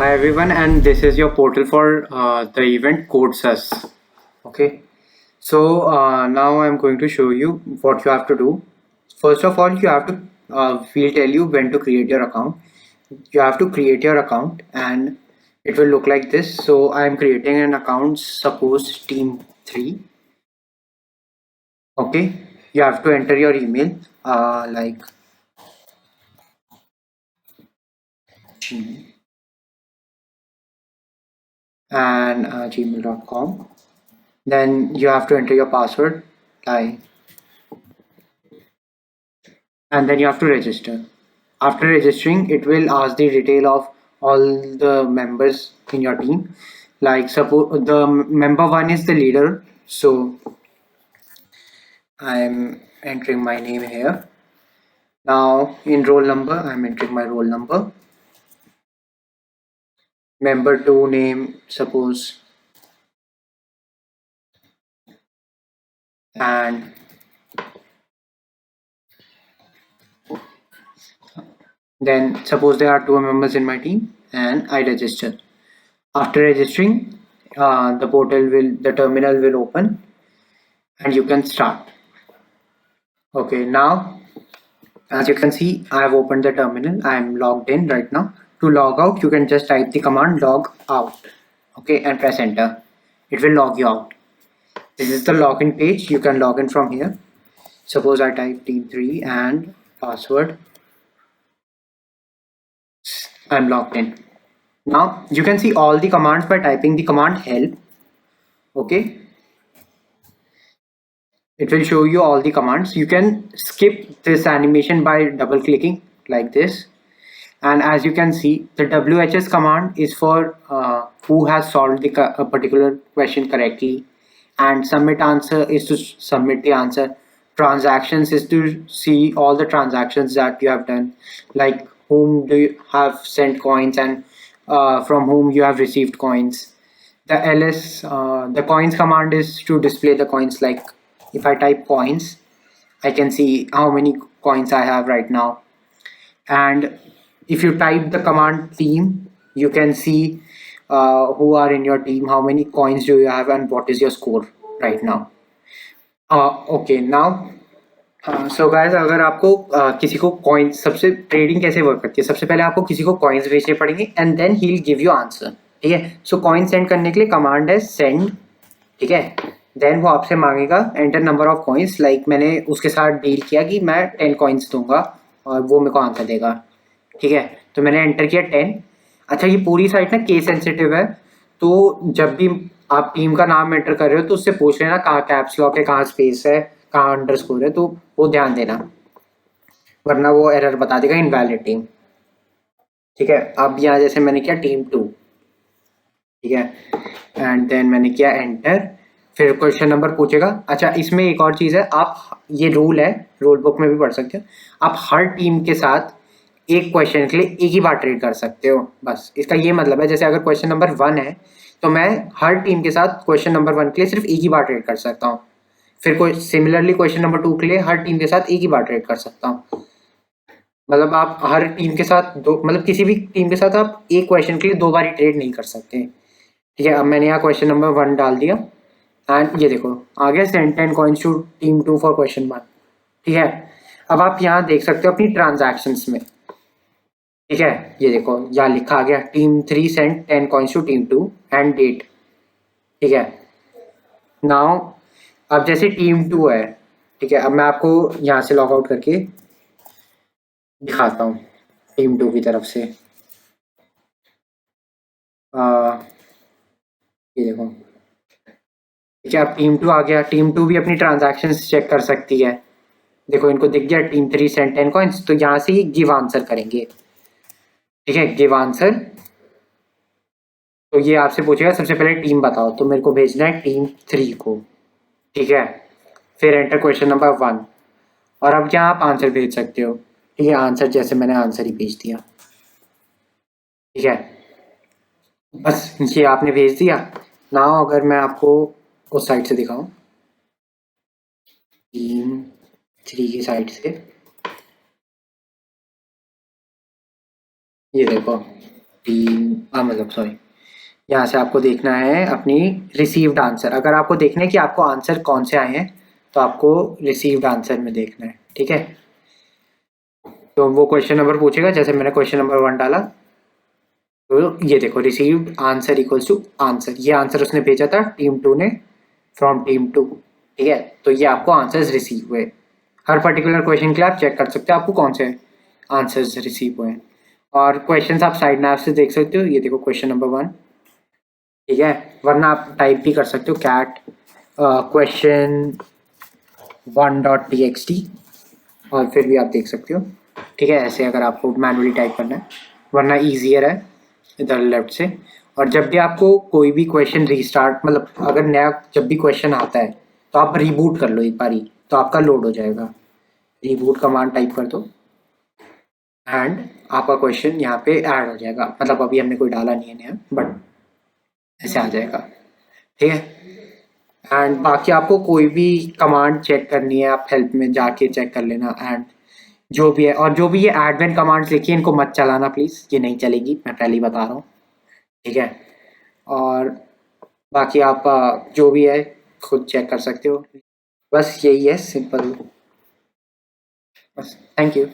Hi everyone, and this is your portal for the event CodeSus. Okay, so now I'm going to show you what you have to do. First of all, you have to we'll tell you when to create your account. You have to create your account, and it will look like this. So I'm creating an account. Suppose Team 3. Okay, you have to enter your email like and gmail.com. Then you have to enter your password like and then you have to register. After registering, it will ask the detail of all the members in your team. Like suppose the member one is the leader, so I'm entering my name here. Now in roll number, I'm entering my roll number. Member two name, suppose, and then suppose there are two members in my team, and I register. After registering, the terminal will open, and you can start. Okay, now as you can see, I have opened the terminal. I am logged in right now. To log out, you can just type the command log out. Okay, and press enter. It will log you out. This is the login page. You can log in from here. Suppose I type team3 and password. I'm logged in. Now you can see all the commands by typing the command help. Okay, it will show you all the commands. You can skip this animation by double clicking like this. And as you can see, the WHS command is for who has solved a particular question correctly, and submit answer is to submit the answer. Transactions is to see all the transactions that you have done, like whom do you have sent coins and from whom you have received coins. The coins command is to display the coins. Like if I type coins, I can see how many coins I have right now. And if you type the command team, you can see who are in your team, how many coins do you have, and what is your score right now. Okay, now so guys, अगर आपको किसी को coins, सबसे trading कैसे work करती है, सबसे पहले आपको किसी को कॉइन्स भेजने पड़ेंगे and then he will give you answer. ठीक है, सो कॉइन सेंड करने के लिए कमांड है सेंड. ठीक है, देन वो आपसे मांगेगा enter number of coins. Like मैंने उसके साथ डील किया कि मैं 10 कॉइन्स दूंगा और वो मेरे को आंसर देगा. ठीक है, तो मैंने एंटर किया 10. अच्छा, ये पूरी साइट ना केस सेंसिटिव है, तो जब भी आप टीम का नाम एंटर कर रहे हो तो उससे पूछ लेना कहाँ कैप्स लॉक है, कहाँ स्पेस है, कहाँ अंडरस्कोर है, तो वो ध्यान देना, वरना वो एरर बता देगा इनवैलिड टीम. ठीक है, अब यहाँ जैसे मैंने किया team 2. ठीक है, एंड देन मैंने किया एंटर. फिर क्वेश्चन नंबर पूछेगा. अच्छा, इसमें एक और चीज़ है, आप ये रूल है, रूल बुक में भी पढ़ सकते हो, आप हर टीम के साथ एक क्वेश्चन के लिए एक ही बार ट्रेड कर सकते हो. बस इसका ये मतलब है, जैसे अगर क्वेश्चन नंबर 1 है तो मैं हर टीम के साथ क्वेश्चन नंबर 1 के लिए सिर्फ एक ही बार ट्रेड कर सकता हूँ. फिर कोई सिमिलरली क्वेश्चन नंबर 2 के लिए हर टीम के साथ एक ही बार ट्रेड कर सकता हूँ. मतलब आप हर टीम के साथ दो, मतलब किसी भी टीम के साथ आप एक क्वेश्चन के लिए 2 बार ही ट्रेड नहीं कर सकते. ठीक है, अब मैंने यहाँ क्वेश्चन नंबर 1 डाल दिया एंड ये देखो आ गया send 10 coins to team 2 for question 1. ठीक है, अब आप यहाँ देख सकते हो अपनी ट्रांजैक्शंस में. ठीक है, ये देखो यहाँ लिखा आ गया team 3 send 10 coins to team 2 and date. ठीक है, नाउ अब जैसे team 2 है. ठीक है, अब मैं आपको यहाँ से लॉग आउट करके दिखाता हूँ team 2 की तरफ से. ये देखो, ठीक है, अब team 2 आ गया. team 2 भी अपनी ट्रांजैक्शंस चेक कर सकती है. देखो इनको दिख गया team 3 सेंड 10 कॉइन्स, तो यहाँ से ही गिव आंसर करेंगे. ठीक है, गिव आंसर. तो ये आपसे पूछेगा सबसे पहले टीम बताओ, तो मेरे को भेजना है team 3 को. ठीक है, फिर एंटर क्वेश्चन नंबर 1 और अब यहाँ आप आंसर भेज सकते हो. ठीक है, आंसर जैसे मैंने आंसर ही भेज दिया. ठीक है, बस ये आपने भेज दिया. नाउ अगर मैं आपको उस साइड से दिखाऊं, team 3 की साइड से, ये देखो. मतलब सॉरी, यहाँ से आपको देखना है अपनी रिसीव्ड आंसर। अगर आपको देखना है कि आपको आंसर कौन से आए हैं तो आपको रिसीव्ड आंसर में देखना है, ठीक है। तो वो क्वेश्चन नंबर पूछेगा, जैसे मैंने क्वेश्चन नंबर 1 डाला तो ये देखो received answer equals to answer, ये आंसर उसने भेजा था टीम 2 ने फ्रॉम टीम 2, ठीक है। तो ये आपको आंसर्स रिसीव हुए। हर पर्टिकुलर क्वेश्चन के लिए आप चेक कर सकते हो आपको कौन से आंसर्स रिसीव हुए हैं। और क्वेश्चंस आप साइड मैप से देख सकते हो, ये देखो क्वेश्चन नंबर 1, ठीक है। वरना आप टाइप भी कर सकते हो कैट क्वेश्चन 1.txt और फिर भी आप देख सकते हो, ठीक है। ऐसे अगर आपको मैनुअली टाइप करना है, वरना ईजियर है इधर लेफ्ट से। और जब भी आपको कोई भी क्वेश्चन रीस्टार्ट, मतलब अगर नया जब भी क्वेश्चन आता है तो आप रिबूट कर लो एक बारी, तो आपका लोड हो जाएगा। रिबूट कमांड टाइप कर दो एंड आपका क्वेश्चन यहाँ पे ऐड हो जाएगा। मतलब अभी हमने कोई डाला नहीं है नया, बट ऐसे आ जाएगा, ठीक है। एंड बाकी आपको कोई भी कमांड चेक करनी है, आप हेल्प में जाके चेक कर लेना। एंड जो भी है, और जो भी ये एडमिन कमांड्स लिखी है इनको मत चलाना प्लीज़, ये नहीं चलेगी, मैं पहले ही बता रहा हूँ, ठीक है। और बाकी आप जो भी है खुद चेक कर सकते हो। बस यही है, सिंपल। बस, थैंक यू।